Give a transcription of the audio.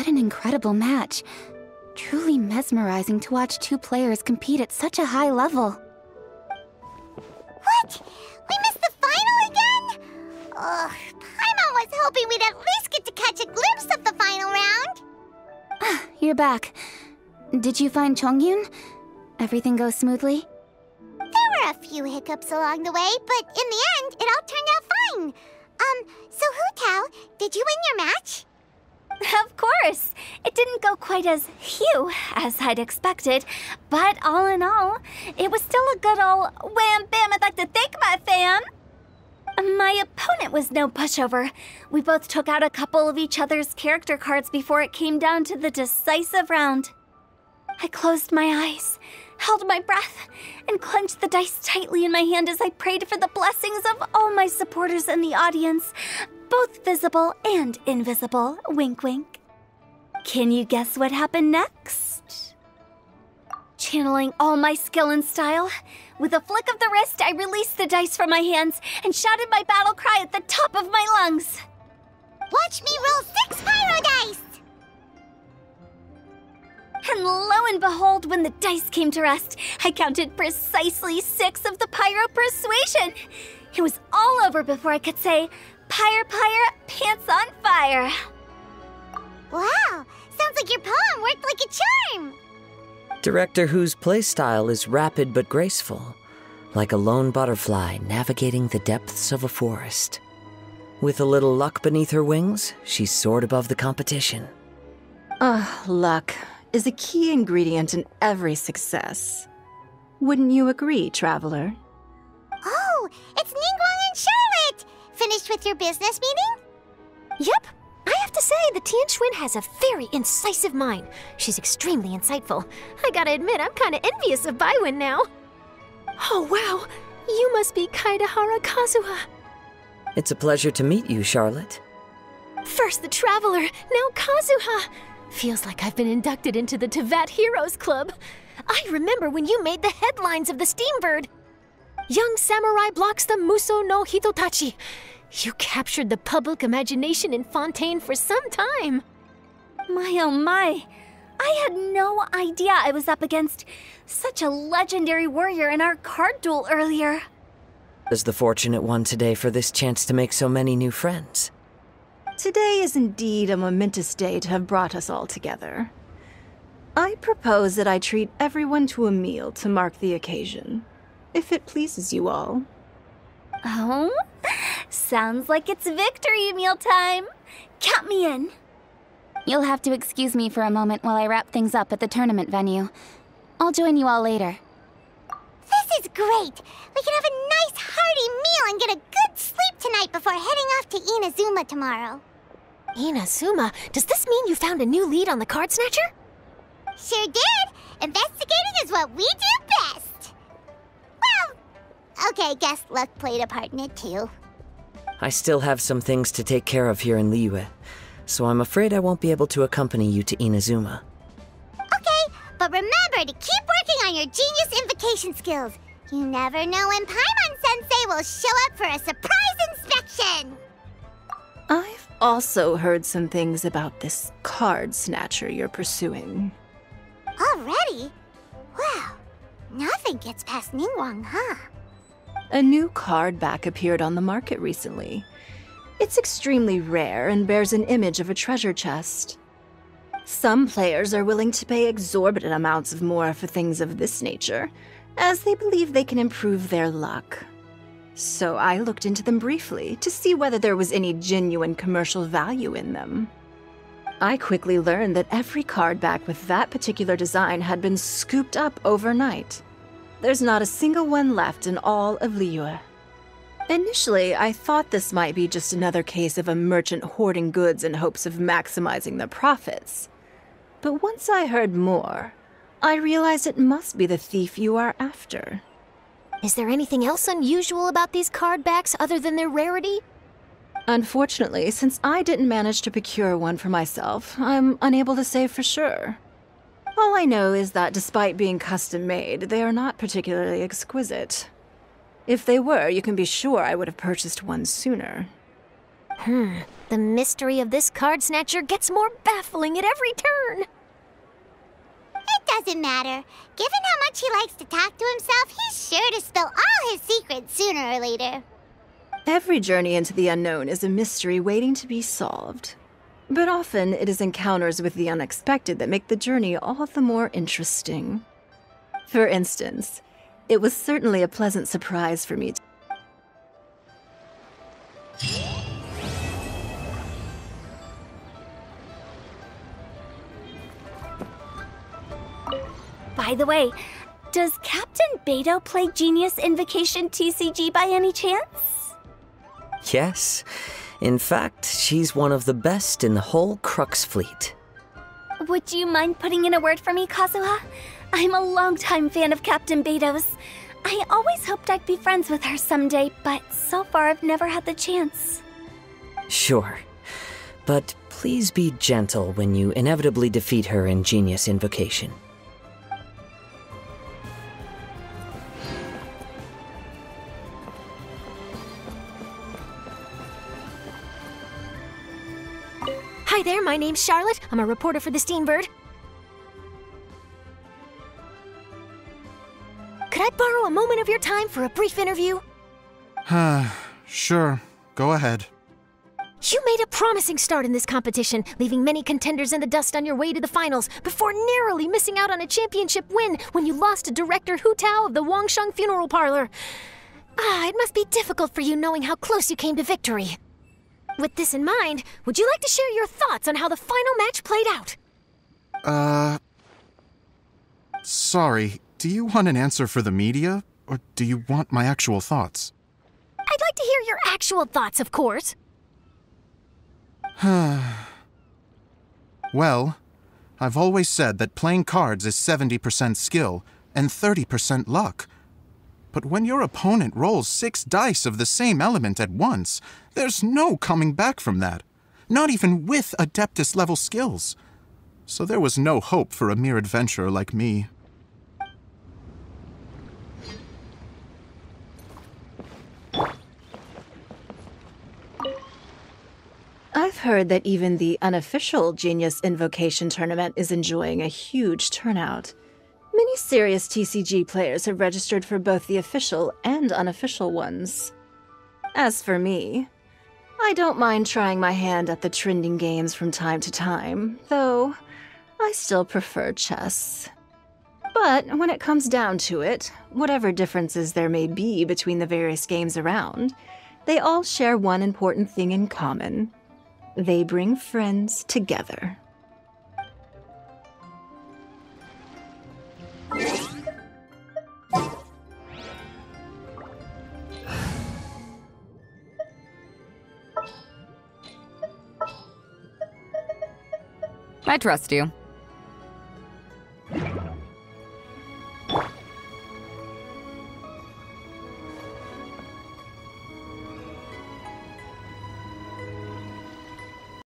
What an incredible match. Truly mesmerizing to watch two players compete at such a high level. What? We missed the final again? Ugh, Paimon was hoping we'd at least get to catch a glimpse of the final round. You're back. Did you find Chongyun? Everything goes smoothly? There were a few hiccups along the way, but in the end, it all turned out fine. So Hu Tao, did you win your match? Of course! It didn't go quite as phew as I'd expected, but all in all, it was still a good ol' wham bam. I'd like to thank my fam! My opponent was no pushover. We both took out a couple of each other's character cards before it came down to the decisive round. I closed my eyes, held my breath, and clenched the dice tightly in my hand as I prayed for the blessings of all my supporters in the audience, both visible and invisible. Wink, wink. Can you guess what happened next? Channeling all my skill and style, with a flick of the wrist, I released the dice from my hands and shouted my battle cry at the top of my lungs. Watch me roll 6 pyro dice! And lo and behold, when the dice came to rest, I counted precisely 6 of the pyro persuasion. It was all over before I could say, "Pyre, pyre, pants on fire." Wow, sounds like your poem worked like a charm. Director Hu's playstyle is rapid but graceful, like a lone butterfly navigating the depths of a forest. With a little luck beneath her wings, she soared above the competition. Luck is a key ingredient in every success. Wouldn't you agree, Traveler? Oh, it's Ningguang and Charlotte! Finished with your business meeting? Yep. I have to say, the Tianquan has a very incisive mind. She's extremely insightful. I gotta admit, I'm kinda envious of Baiwen now. Oh, wow. You must be Kaidahara Kazuha. It's a pleasure to meet you, Charlotte. First the Traveler, now Kazuha. Feels like I've been inducted into the Tevat Heroes Club. I remember when you made the headlines of the Steambird. Young samurai blocks the Muso no Hitotachi. You captured the public imagination in Fontaine for some time. My oh my, I had no idea I was up against such a legendary warrior in our card duel earlier. As the fortunate one today for this chance to make so many new friends. Today is indeed a momentous day to have brought us all together. I propose that I treat everyone to a meal to mark the occasion, if it pleases you all. Oh? Sounds like it's victory meal time. Count me in. You'll have to excuse me for a moment while I wrap things up at the tournament venue. I'll join you all later. This is great! We can have a nice hearty meal and get a good sleep tonight before heading off to Inazuma tomorrow. Inazuma, does this mean you found a new lead on the Card Snatcher? Sure did! Investigating is what we do best! Well, okay, guess luck played a part in it too. I still have some things to take care of here in Liyue, so I'm afraid I won't be able to accompany you to Inazuma. Okay, but remember to keep working on your genius invocation skills. You never know when Paimon-sensei will show up for a surprise inspection! I've also heard some things about this card snatcher you're pursuing. Already? Wow, nothing gets past Ningguang, huh? A new card back appeared on the market recently. It's extremely rare and bears an image of a treasure chest. Some players are willing to pay exorbitant amounts of more for things of this nature, as they believe they can improve their luck. So I looked into them briefly to see whether there was any genuine commercial value in them. I quickly learned that every card back with that particular design had been scooped up overnight. There's not a single one left in all of Liyue. Initially, I thought this might be just another case of a merchant hoarding goods in hopes of maximizing their profits. But once I heard more, I realized it must be the thief you are after. Is there anything else unusual about these card backs other than their rarity? Unfortunately, since I didn't manage to procure one for myself, I'm unable to say for sure. All I know is that despite being custom-made, they are not particularly exquisite. If they were, you can be sure I would have purchased one sooner. The mystery of this card snatcher gets more baffling at every turn. It doesn't matter. Given how much he likes to talk to himself, he's sure to spill all his secrets sooner or later. Every journey into the unknown is a mystery waiting to be solved. But often it is encounters with the unexpected that make the journey all the more interesting. For instance, it was certainly a pleasant surprise for me. By the way, does Captain Beto play Genius Invocation TCG by any chance? Yes. In fact, she's one of the best in the whole Crux fleet. Would you mind putting in a word for me, Kazuha? I'm a longtime fan of Captain Beto's. I always hoped I'd be friends with her someday, but so far I've never had the chance. Sure. But please be gentle when you inevitably defeat her in Genius Invocation. Hi there, my name's Charlotte. I'm a reporter for the Steambird. Could I borrow a moment of your time for a brief interview? Sure. Go ahead. You made a promising start in this competition, leaving many contenders in the dust on your way to the finals, before narrowly missing out on a championship win when you lost to Director Hu Tao of the Wangsheng Funeral Parlor. It must be difficult for you knowing how close you came to victory. With this in mind, would you like to share your thoughts on how the final match played out? Sorry. Do you want an answer for the media, or do you want my actual thoughts? I'd like to hear your actual thoughts, of course. Well, I've always said that playing cards is 70% skill and 30% luck. But when your opponent rolls 6 dice of the same element at once, there's no coming back from that. Not even with Adeptus-level skills. So there was no hope for a mere adventurer like me. I've heard that even the unofficial Genius Invocation tournament is enjoying a huge turnout. Many serious TCG players have registered for both the official and unofficial ones. As for me, I don't mind trying my hand at the trending games from time to time, though I still prefer chess. But when it comes down to it, whatever differences there may be between the various games around, they all share one important thing in common. They bring friends together. I trust you.